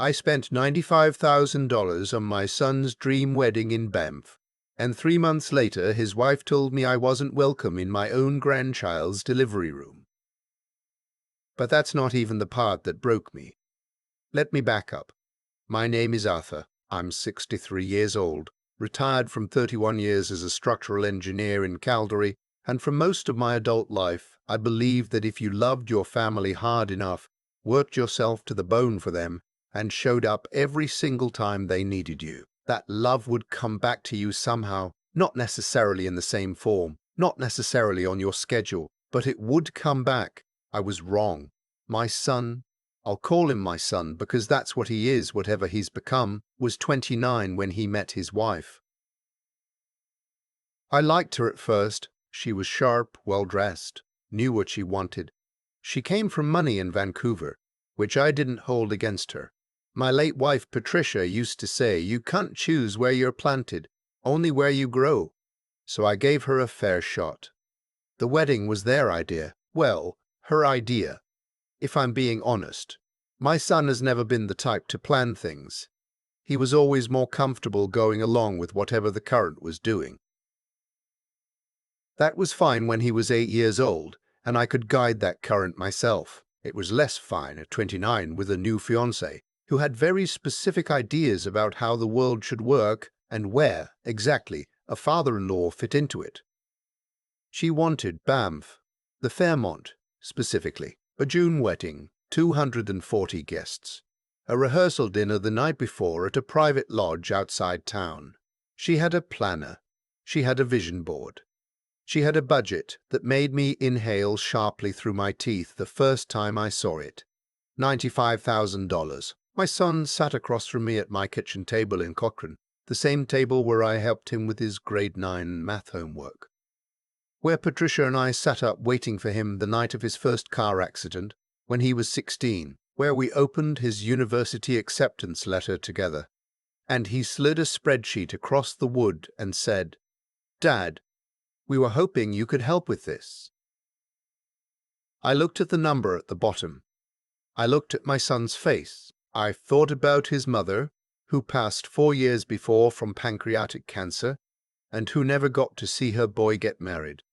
I spent $95,000 on my son's dream wedding in Banff, and 3 months later his wife told me I wasn't welcome in my own grandchild's delivery room. But that's not even the part that broke me. Let me back up. My name is Arthur. I'm 63 years old, retired from 31 years as a structural engineer in Calgary, and for most of my adult life, I believed that if you loved your family hard enough, worked yourself to the bone for them, and showed up every single time they needed you, that love would come back to you somehow, not necessarily in the same form, not necessarily on your schedule, but it would come back. I was wrong. My son, I'll call him my son because that's what he is, whatever he's become, was 29 when he met his wife. I liked her at first. She was sharp, well-dressed, knew what she wanted. She came from money in Vancouver, which I didn't hold against her. My late wife Patricia used to say, "You can't choose where you're planted, only where you grow." So I gave her a fair shot. The wedding was their idea. Well, her idea. If I'm being honest, my son has never been the type to plan things. He was always more comfortable going along with whatever the current was doing. That was fine when he was 8 years old, and I could guide that current myself. It was less fine at 29 with a new fiancée, who had very specific ideas about how the world should work and where, exactly, a father-in-law fit into it. She wanted Banff, the Fairmont, specifically, a June wedding, 240 guests, a rehearsal dinner the night before at a private lodge outside town. She had a planner. She had a vision board. She had a budget that made me inhale sharply through my teeth the first time I saw it. $95,000. My son sat across from me at my kitchen table in Cochrane, the same table where I helped him with his grade 9 math homework. Where Patricia and I sat up waiting for him the night of his first car accident, when he was 16, where we opened his university acceptance letter together. And he slid a spreadsheet across the wood and said, "Dad, we were hoping you could help with this." I looked at the number at the bottom. I looked at my son's face. I thought about his mother, who passed 4 years before from pancreatic cancer, and who never got to see her boy get married.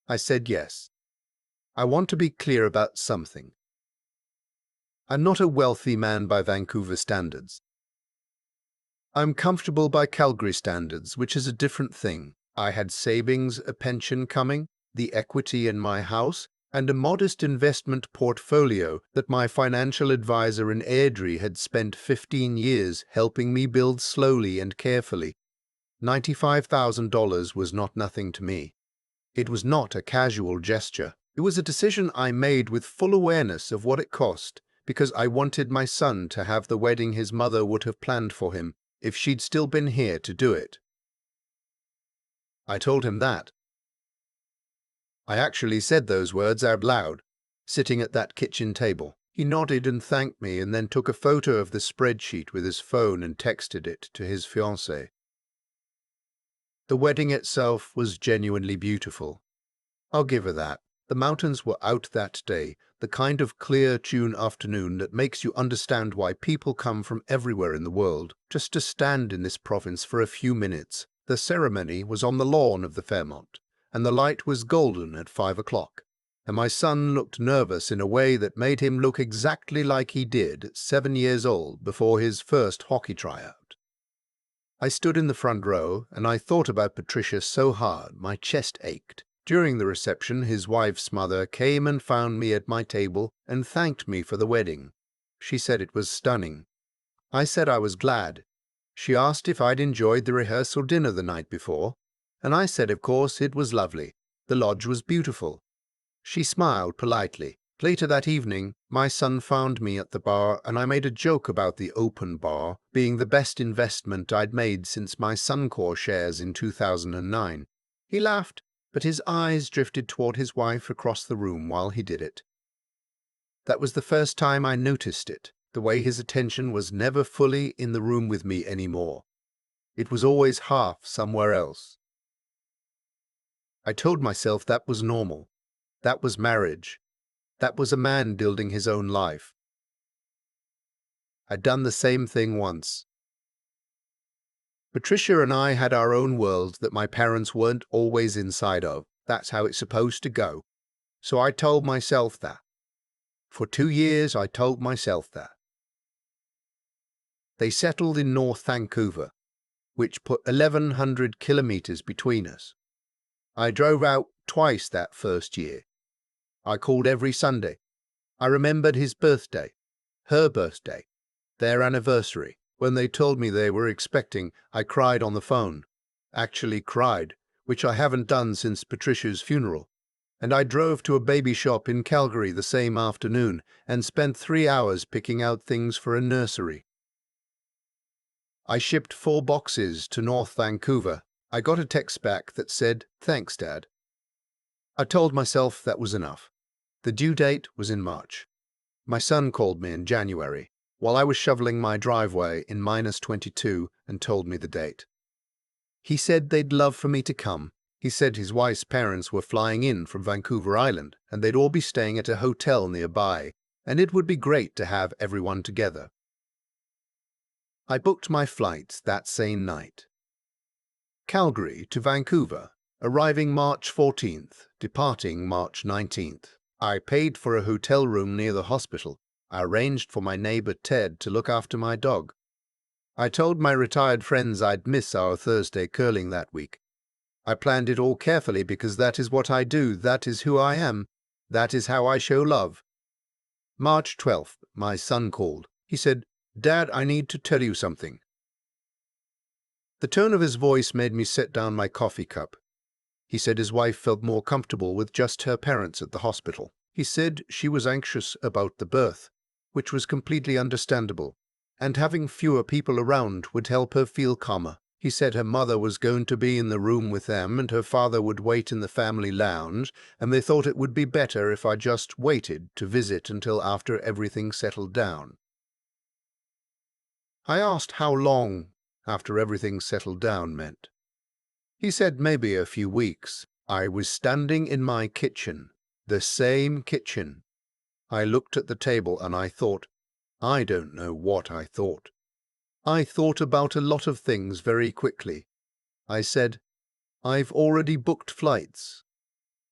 I said yes. I want to be clear about something. I'm not a wealthy man by Vancouver standards. I'm comfortable by Calgary standards, which is a different thing. I had savings, a pension coming, the equity in my house, and a modest investment portfolio that my financial advisor in Airdrie had spent 15 years helping me build slowly and carefully. $95,000 was not nothing to me. It was not a casual gesture. It was a decision I made with full awareness of what it cost, because I wanted my son to have the wedding his mother would have planned for him if she'd still been here to do it. I told him that. I actually said those words out loud, sitting at that kitchen table. He nodded and thanked me and then took a photo of the spreadsheet with his phone and texted it to his fiancée. The wedding itself was genuinely beautiful. I'll give her that. The mountains were out that day, the kind of clear June afternoon that makes you understand why people come from everywhere in the world just to stand in this province for a few minutes. The ceremony was on the lawn of the Fairmont, and the light was golden at 5 o'clock, and my son looked nervous in a way that made him look exactly like he did at 7 years old before his first hockey tryout. I stood in the front row, and I thought about Patricia so hard my chest ached. During the reception, his wife's mother came and found me at my table and thanked me for the wedding. She said it was stunning. I said I was glad. She asked if I'd enjoyed the rehearsal dinner the night before, and I said of course it was lovely. The lodge was beautiful. She smiled politely. Later that evening, my son found me at the bar, and I made a joke about the open bar being the best investment I'd made since my Suncor shares in 2009. He laughed, but his eyes drifted toward his wife across the room while he did it. That was the first time I noticed it, the way his attention was never fully in the room with me anymore. It was always half somewhere else. I told myself that was normal. That was marriage. That was a man building his own life. I'd done the same thing once. Patricia and I had our own world that my parents weren't always inside of. That's how it's supposed to go. So I told myself that. For 2 years, I told myself that. They settled in North Vancouver, which put 1,100 kilometers between us. I drove out twice that first year. I called every Sunday. I remembered his birthday, her birthday, their anniversary. When they told me they were expecting, I cried on the phone. Actually cried, which I haven't done since Patricia's funeral. And I drove to a baby shop in Calgary the same afternoon and spent 3 hours picking out things for a nursery. I shipped 4 boxes to North Vancouver. I got a text back that said, "Thanks, Dad." I told myself that was enough. The due date was in March. My son called me in January, while I was shoveling my driveway in -22, and told me the date. He said they'd love for me to come. He said his wife's parents were flying in from Vancouver Island, and they'd all be staying at a hotel nearby, and it would be great to have everyone together. I booked my flights that same night. Calgary to Vancouver, arriving March 14th, departing March 19th. I paid for a hotel room near the hospital. I arranged for my neighbor Ted to look after my dog. I told my retired friends I'd miss our Thursday curling that week. I planned it all carefully because that is what I do, that is who I am, that is how I show love. March 12th, my son called. He said, "Dad, I need to tell you something." The tone of his voice made me set down my coffee cup. He said his wife felt more comfortable with just her parents at the hospital. He said she was anxious about the birth, which was completely understandable, and having fewer people around would help her feel calmer. He said her mother was going to be in the room with them and her father would wait in the family lounge, and they thought it would be better if I just waited to visit until after everything settled down. I asked how long after everything settled down meant. He said maybe a few weeks. I was standing in my kitchen, the same kitchen. I looked at the table and I thought, I don't know what I thought. I thought about a lot of things very quickly. I said, "I've already booked flights."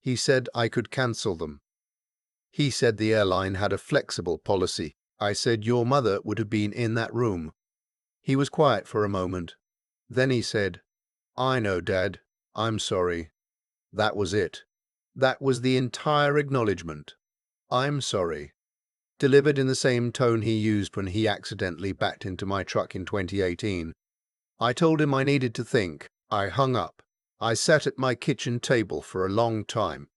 He said I could cancel them. He said the airline had a flexible policy. I said your mother would have been in that room. He was quiet for a moment. Then he said, "I know, Dad. I'm sorry." That was it. That was the entire acknowledgement. "I'm sorry." Delivered in the same tone he used when he accidentally backed into my truck in 2018. I told him I needed to think. I hung up. I sat at my kitchen table for a long time.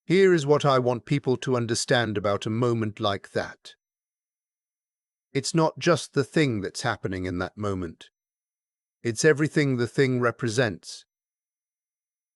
Here is what I want people to understand about a moment like that. It's not just the thing that's happening in that moment. It's everything the thing represents.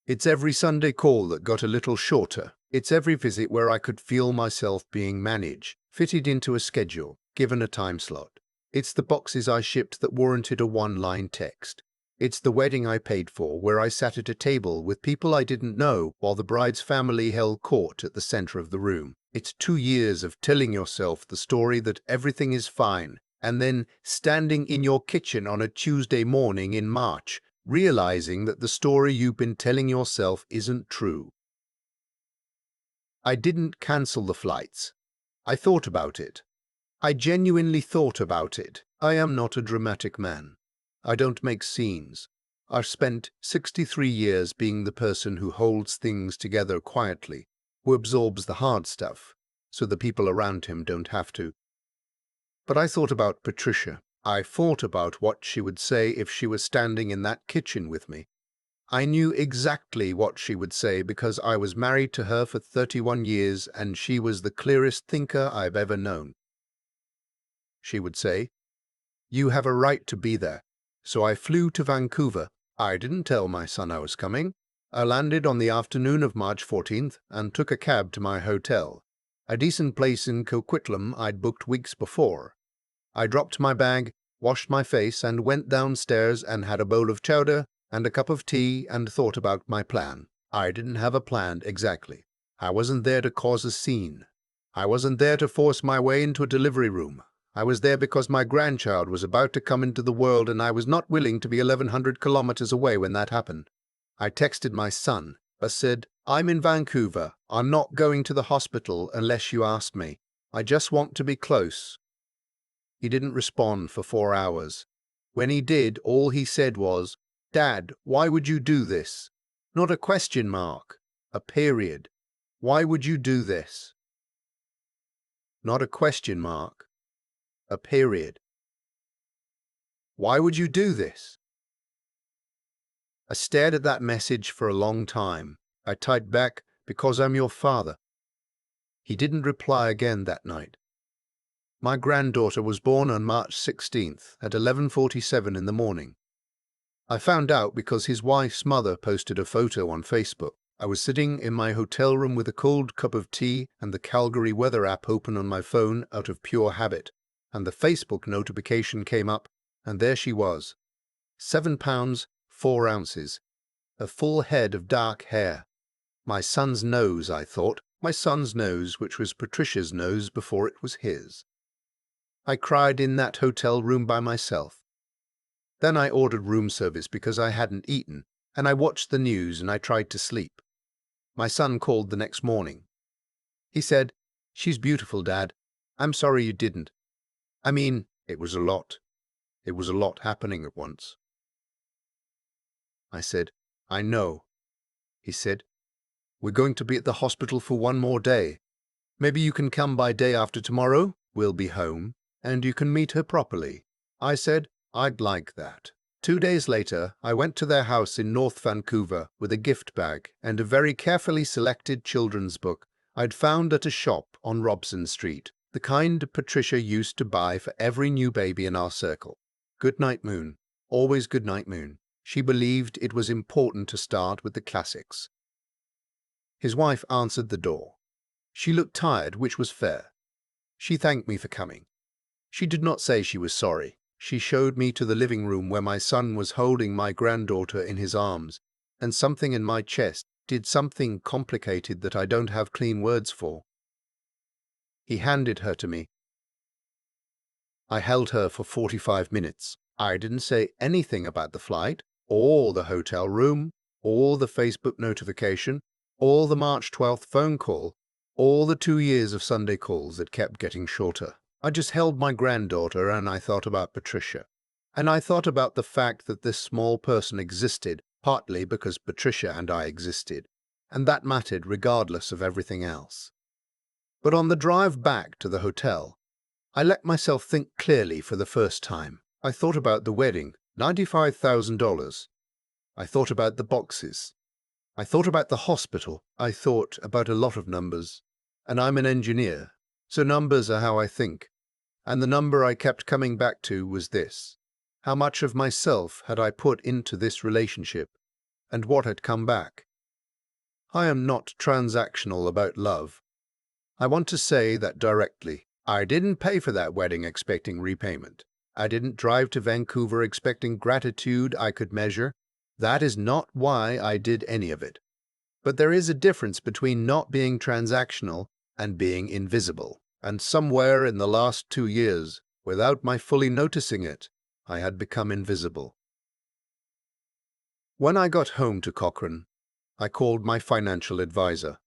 It's every Sunday call that got a little shorter. It's every visit where I could feel myself being managed, fitted into a schedule, given a time slot. It's the boxes I shipped that warranted a one-line text. It's the wedding I paid for, where I sat at a table with people I didn't know while the bride's family held court at the center of the room. It's 2 years of telling yourself the story that everything is fine, and then standing in your kitchen on a Tuesday morning in March, realizing that the story you've been telling yourself isn't true. I didn't cancel the flights. I thought about it. I genuinely thought about it. I am not a dramatic man. I don't make scenes. I've spent 63 years being the person who holds things together quietly, who absorbs the hard stuff, so the people around him don't have to. But I thought about Patricia. I thought about what she would say if she was standing in that kitchen with me. I knew exactly what she would say because I was married to her for 31 years and she was the clearest thinker I've ever known. She would say, "You have a right to be there." So I flew to Vancouver. I didn't tell my son I was coming. I landed on the afternoon of March 14th and took a cab to my hotel, a decent place in Coquitlam I'd booked weeks before. I dropped my bag, washed my face, and went downstairs and had a bowl of chowder and a cup of tea and thought about my plan. I didn't have a plan exactly. I wasn't there to cause a scene. I wasn't there to force my way into a delivery room. I was there because my grandchild was about to come into the world and I was not willing to be 1,100 kilometers away when that happened. I texted my son, but said, I'm in Vancouver. I'm not going to the hospital unless you ask me. I just want to be close. He didn't respond for 4 hours. When he did, all he said was, Dad, why would you do this? Not a question mark, a period. Why would you do this? Not a question mark, a period. Why would you do this? I stared at that message for a long time. I typed back, because I'm your father. He didn't reply again that night. My granddaughter was born on March 16th at 11:47 in the morning. I found out because his wife's mother posted a photo on Facebook. I was sitting in my hotel room with a cold cup of tea and the Calgary weather app open on my phone out of pure habit, and the Facebook notification came up, and there she was. 7 pounds, 4 ounces, a full head of dark hair. My son's nose, I thought, my son's nose, which was Patricia's nose before it was his. I cried in that hotel room by myself. Then I ordered room service because I hadn't eaten, and I watched the news and I tried to sleep. My son called the next morning. He said, She's beautiful, Dad. I'm sorry you didn't. I mean, it was a lot. It was a lot happening at once. I said, I know. He said, We're going to be at the hospital for 1 more day. Maybe you can come by day after tomorrow. We'll be home, and you can meet her properly. I said, I'd like that. 2 days later, I went to their house in North Vancouver with a gift bag and a very carefully selected children's book I'd found at a shop on Robson Street, the kind Patricia used to buy for every new baby in our circle. Goodnight Moon. Always Goodnight Moon. She believed it was important to start with the classics. His wife answered the door. She looked tired, which was fair. She thanked me for coming. She did not say she was sorry. She showed me to the living room where my son was holding my granddaughter in his arms, and something in my chest did something complicated that I don't have clean words for. He handed her to me. I held her for 45 minutes. I didn't say anything about the flight, or the hotel room, or the Facebook notification, or the March 12th phone call, or the 2 years of Sunday calls that kept getting shorter. I just held my granddaughter and I thought about Patricia. And I thought about the fact that this small person existed, partly because Patricia and I existed, and that mattered regardless of everything else. But on the drive back to the hotel, I let myself think clearly for the first time. I thought about the wedding, $95,000. I thought about the boxes. I thought about the hospital. I thought about a lot of numbers. And I'm an engineer, so numbers are how I think. And the number I kept coming back to was this. How much of myself had I put into this relationship, and what had come back? I am not transactional about love. I want to say that directly. I didn't pay for that wedding expecting repayment. I didn't drive to Vancouver expecting gratitude I could measure. That is not why I did any of it. But there is a difference between not being transactional and being invisible. And somewhere in the last 2 years, without my fully noticing it, I had become invisible. When I got home to Cochrane, I called my financial advisor.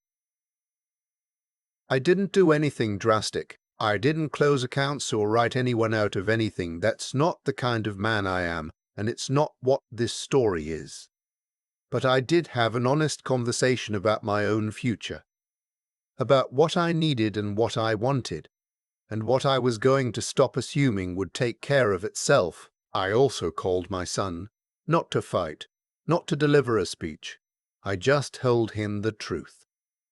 I didn't do anything drastic. I didn't close accounts or write anyone out of anything. That's not the kind of man I am, and it's not what this story is. But I did have an honest conversation about my own future, about what I needed and what I wanted, and what I was going to stop assuming would take care of itself. I also called my son, not to fight, not to deliver a speech. I just told him the truth.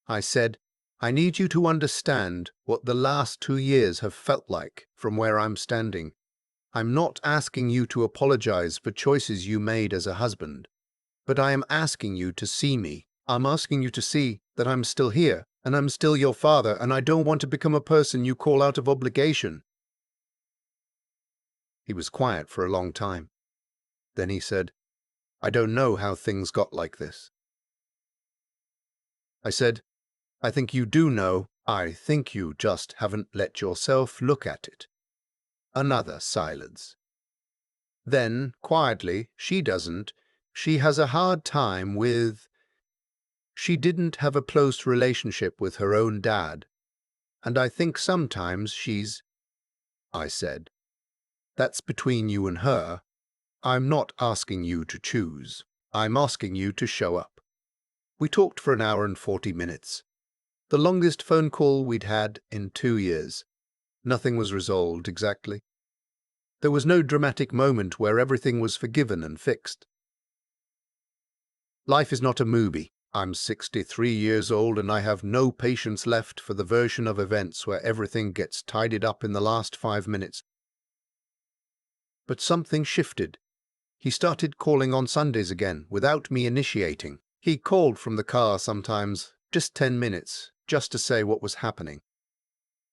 I said, I need you to understand what the last 2 years have felt like from where I'm standing. I'm not asking you to apologize for choices you made as a husband, but I am asking you to see me. I'm asking you to see that I'm still here, and I'm still your father, and I don't want to become a person you call out of obligation. He was quiet for a long time. Then he said, I don't know how things got like this. I said, I think you do know. I think you just haven't let yourself look at it. Another silence. Then, quietly, she doesn't. She has a hard time with... She didn't have a close relationship with her own dad. And I think sometimes she's... I said. That's between you and her. I'm not asking you to choose. I'm asking you to show up. We talked for an hour and 40 minutes. The longest phone call we'd had in 2 years. Nothing was resolved exactly. There was no dramatic moment where everything was forgiven and fixed. Life is not a movie. I'm 63 years old and I have no patience left for the version of events where everything gets tidied up in the last 5 minutes. But something shifted. He started calling on Sundays again, without me initiating. He called from the car sometimes, just 10 minutes, just to say what was happening.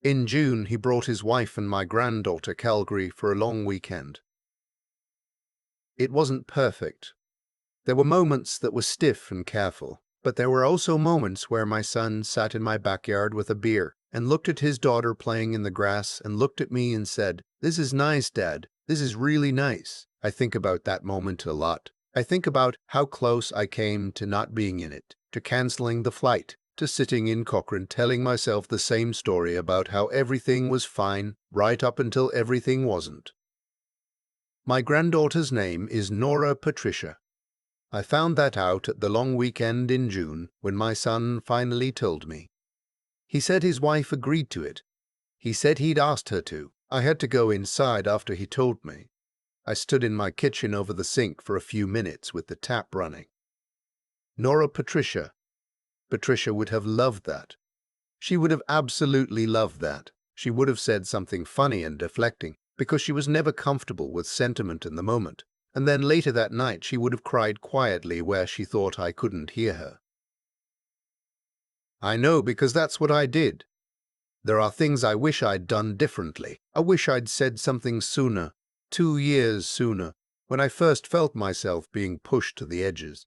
In June, he brought his wife and my granddaughter Calgary for a long weekend. It wasn't perfect. There were moments that were stiff and careful, but there were also moments where my son sat in my backyard with a beer and looked at his daughter playing in the grass and looked at me and said, "This is nice, Dad. This is really nice." I think about that moment a lot. I think about how close I came to not being in it, to canceling the flight, to sitting in Cochrane telling myself the same story about how everything was fine right up until everything wasn't. My granddaughter's name is Nora Patricia. I found that out at the long weekend in June when my son finally told me. He said his wife agreed to it. He said he'd asked her to. I had to go inside after he told me. I stood in my kitchen over the sink for a few minutes with the tap running. Nora Patricia. Patricia would have loved that. She would have absolutely loved that. She would have said something funny and deflecting, because she was never comfortable with sentiment in the moment. And then later that night she would have cried quietly where she thought I couldn't hear her. I know, because that's what I did. There are things I wish I'd done differently. I wish I'd said something sooner, 2 years sooner, when I first felt myself being pushed to the edges.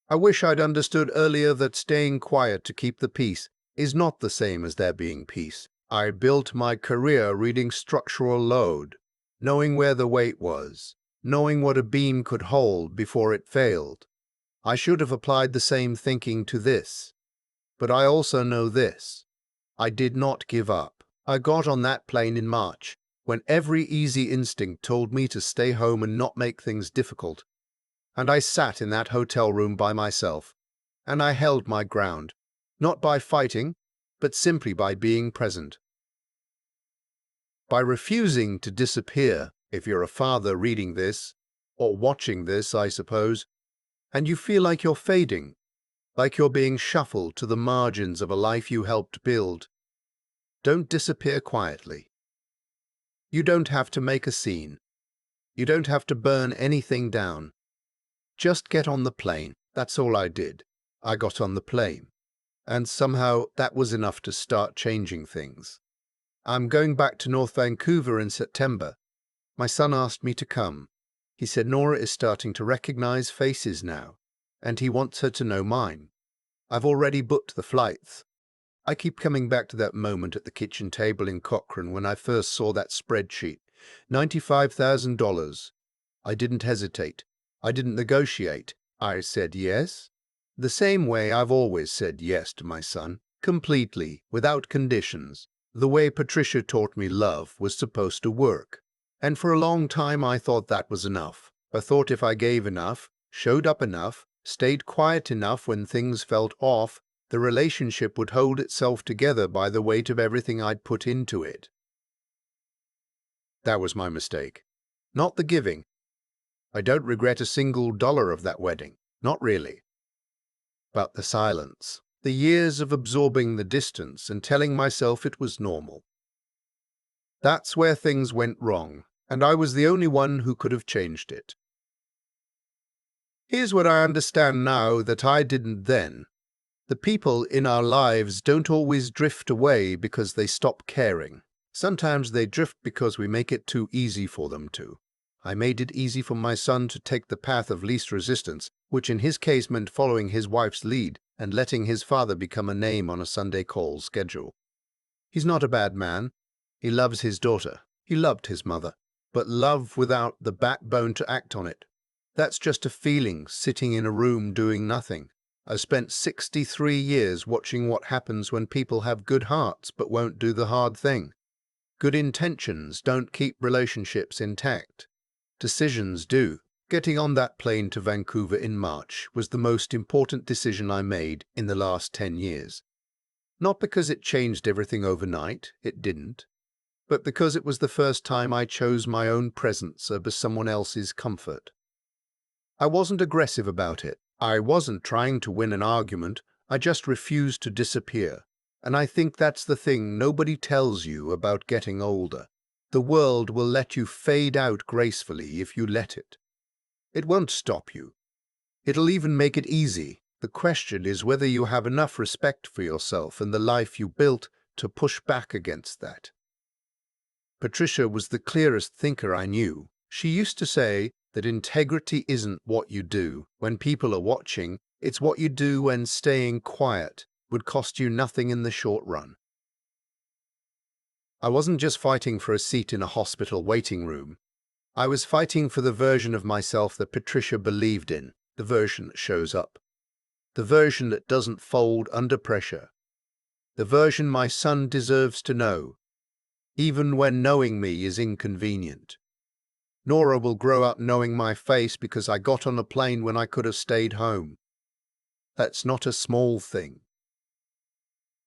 I wish I'd understood earlier that staying quiet to keep the peace is not the same as there being peace. I built my career reading structural load, knowing where the weight was, knowing what a beam could hold before it failed. I should have applied the same thinking to this. But I also know this. I did not give up. I got on that plane in March, when every easy instinct told me to stay home and not make things difficult. And I sat in that hotel room by myself, and I held my ground, not by fighting, but simply by being present. By refusing to disappear, if you're a father reading this, or watching this, I suppose, and you feel like you're fading, like you're being shuffled to the margins of a life you helped build, don't disappear quietly. You don't have to make a scene. You don't have to burn anything down. Just get on the plane. That's all I did. I got on the plane. And somehow that was enough to start changing things. I'm going back to North Vancouver in September. My son asked me to come. He said Nora is starting to recognize faces now, and he wants her to know mine. I've already booked the flights. I keep coming back to that moment at the kitchen table in Cochrane when I first saw that spreadsheet. $95,000. I didn't hesitate. I didn't negotiate. I said yes. The same way I've always said yes to my son, completely, without conditions. The way Patricia taught me love was supposed to work. And for a long time I thought that was enough. I thought if I gave enough, showed up enough, stayed quiet enough when things felt off, the relationship would hold itself together by the weight of everything I'd put into it. That was my mistake. Not the giving. I don't regret a single dollar of that wedding. Not really. But the silence. The years of absorbing the distance and telling myself it was normal. That's where things went wrong, and I was the only one who could have changed it. Here's what I understand now that I didn't then. The people in our lives don't always drift away because they stop caring. Sometimes they drift because we make it too easy for them to. I made it easy for my son to take the path of least resistance, which in his case meant following his wife's lead and letting his father become a name on a Sunday call schedule. He's not a bad man. He loves his daughter. He loved his mother, but love without the backbone to act on it. That's just a feeling sitting in a room doing nothing. I spent 63 years watching what happens when people have good hearts but won't do the hard thing. Good intentions don't keep relationships intact. Decisions do. Getting on that plane to Vancouver in March was the most important decision I made in the last 10 years. Not because it changed everything overnight, it didn't, but because it was the first time I chose my own presence over someone else's comfort. I wasn't aggressive about it. I wasn't trying to win an argument. I just refused to disappear. And I think that's the thing nobody tells you about getting older. The world will let you fade out gracefully if you let it. It won't stop you. It'll even make it easy. The question is whether you have enough respect for yourself and the life you built to push back against that. Patricia was the clearest thinker I knew. She used to say that integrity isn't what you do when people are watching, it's what you do when staying quiet would cost you nothing in the short run. I wasn't just fighting for a seat in a hospital waiting room. I was fighting for the version of myself that Patricia believed in, the version that shows up, the version that doesn't fold under pressure, the version my son deserves to know, even when knowing me is inconvenient. Nora will grow up knowing my face because I got on a plane when I could have stayed home. That's not a small thing.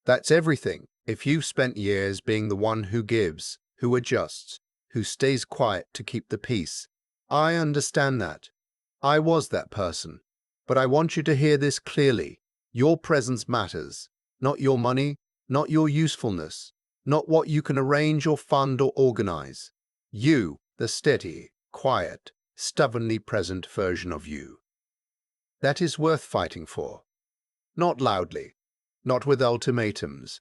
That's everything. If you've spent years being the one who gives, who adjusts, who stays quiet to keep the peace, I understand that. I was that person. But I want you to hear this clearly. Your presence matters. Not your money, not your usefulness, not what you can arrange or fund or organize. You, the steady, quiet, stubbornly present version of you. That is worth fighting for. Not loudly, not with ultimatums,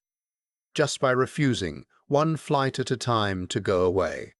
just by refusing, one flight at a time, to go away.